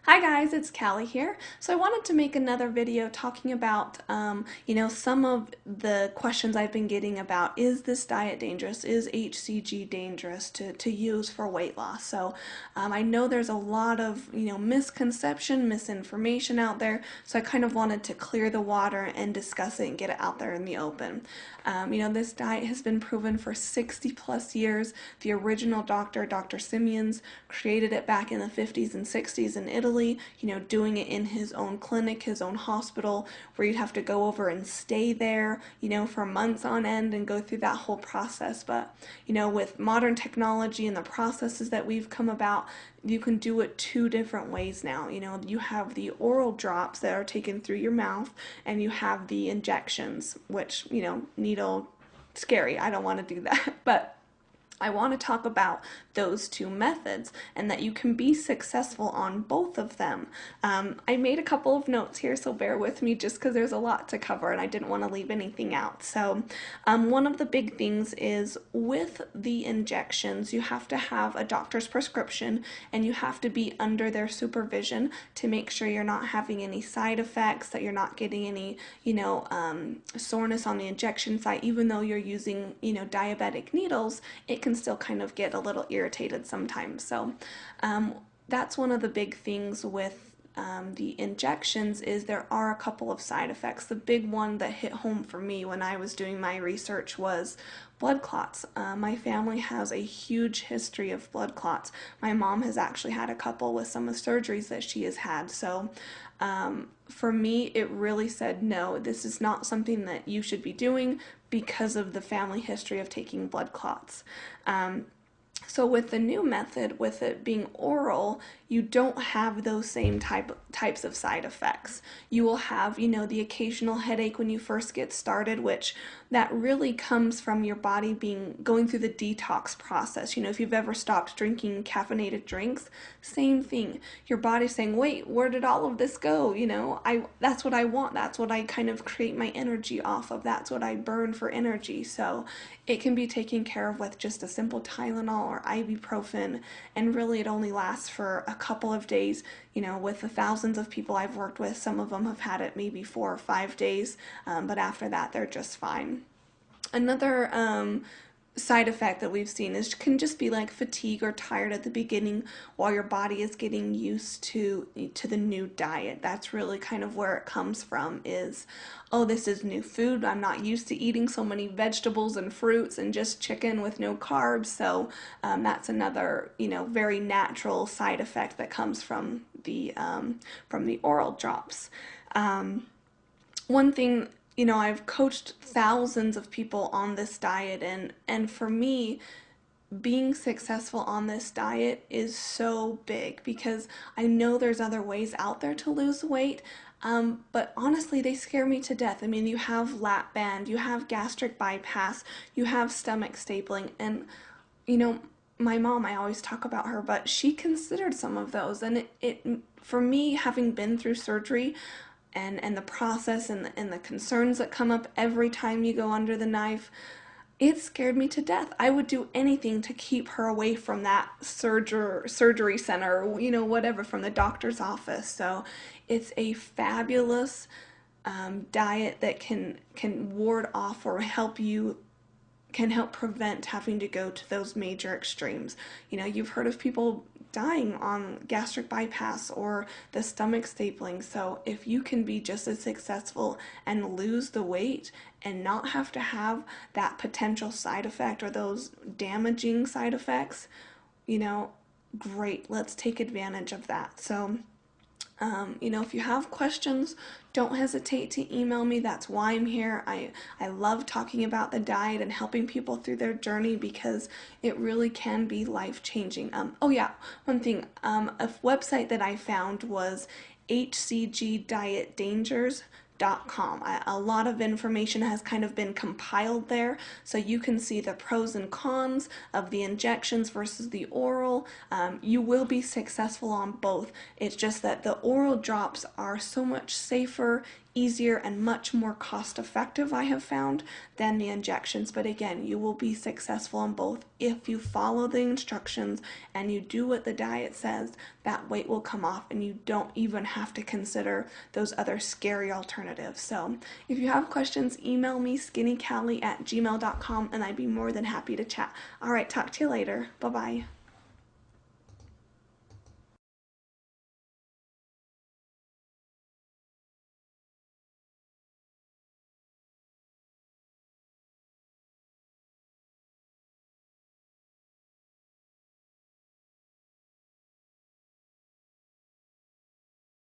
Hi guys, it's Callie here. So I wanted to make another video talking about, some of the questions I've been getting about, is this diet dangerous? Is HCG dangerous to use for weight loss? So I know there's a lot of, misconception, misinformation out there. So I kind of wanted to clear the water and discuss it and get it out there in the open. This diet has been proven for 60 plus years. The original doctor, Dr. Simeons, created it back in the 50s and 60s in Italy, doing it in his own clinic, his own hospital, where you'd have to go over and stay there, for months on end and go through that whole process. But, with modern technology and the processes that we've come about, you can do it two different ways now. You have the oral drops that are taken through your mouth, and you have the injections, which, needle, scary. I don't want to do that. But I want to talk about those two methods and that you can be successful on both of them. I made a couple of notes here, so bear with me just because there's a lot to cover and I didn't want to leave anything out. So one of the big things is with the injections, you have to have a doctor's prescription and you have to be under their supervision to make sure you're not having any side effects, that you're not getting any, soreness on the injection site. Even though you're using, diabetic needles, it can still kind of get a little irritated sometimes. So that's one of the big things with the injections is there are a couple of side effects. The big one that hit home for me when I was doing my research was blood clots. My family has a huge history of blood clots. My mom has actually had a couple with some of the surgeries that she has had. So for me, it really said, no, this is not something that you should be doing because of the family history of taking blood clots. So with the new method, with it being oral, you don't have those same types of side effects. You will have, the occasional headache when you first get started, which that really comes from your body going through the detox process. If you've ever stopped drinking caffeinated drinks, same thing. Your body's saying, wait, where did all of this go? That's what I want. That's what I kind of create my energy off of. That's what I burn for energy. So it can be taken care of with just a simple Tylenol or ibuprofen, and really it only lasts for a couple of days. With the thousands of people I've worked with, some of them have had it maybe 4 or 5 days, but after that they're just fine. Another side effect that we've seen can just be like fatigue or tired at the beginning while your body is getting used to the new diet. That's really kind of where it comes from, is, oh, this is new food. I'm not used to eating so many vegetables and fruits and just chicken with no carbs. So that's another, very natural side effect that comes from the oral drops. One thing, I've coached thousands of people on this diet, and for me, being successful on this diet is so big because I know there's other ways out there to lose weight, but honestly, they scare me to death. I mean, you have lap band, you have gastric bypass, you have stomach stapling, and, my mom, I always talk about her, but she considered some of those, and it for me, having been through surgery, and the process and the concerns that come up every time you go under the knife, it scared me to death. I would do anything to keep her away from that surgery center, whatever, from the doctor's office. So it's a fabulous diet that can ward off or can help prevent having to go to those major extremes. You've heard of people dying on gastric bypass or the stomach stapling. So if you can be just as successful and lose the weight and not have to have that potential side effect or those damaging side effects, great, let's take advantage of that. So if you have questions, don't hesitate to email me. That's why I'm here. I love talking about the diet and helping people through their journey because it really can be life-changing. Oh yeah, one thing, a website that I found was HCGdietdangers.com. A lot of information has kind of been compiled there, so you can see the pros and cons of the injections versus the oral. You will be successful on both. It's just that the oral drops are so much safer, easier and much more cost effective, I have found, than the injections. But again, you will be successful in both if you follow the instructions and you do what the diet says. That weight will come off and you don't even have to consider those other scary alternatives. So if you have questions, email me skinnycallie@gmail.com and I'd be more than happy to chat. All right, talk to you later. Bye bye.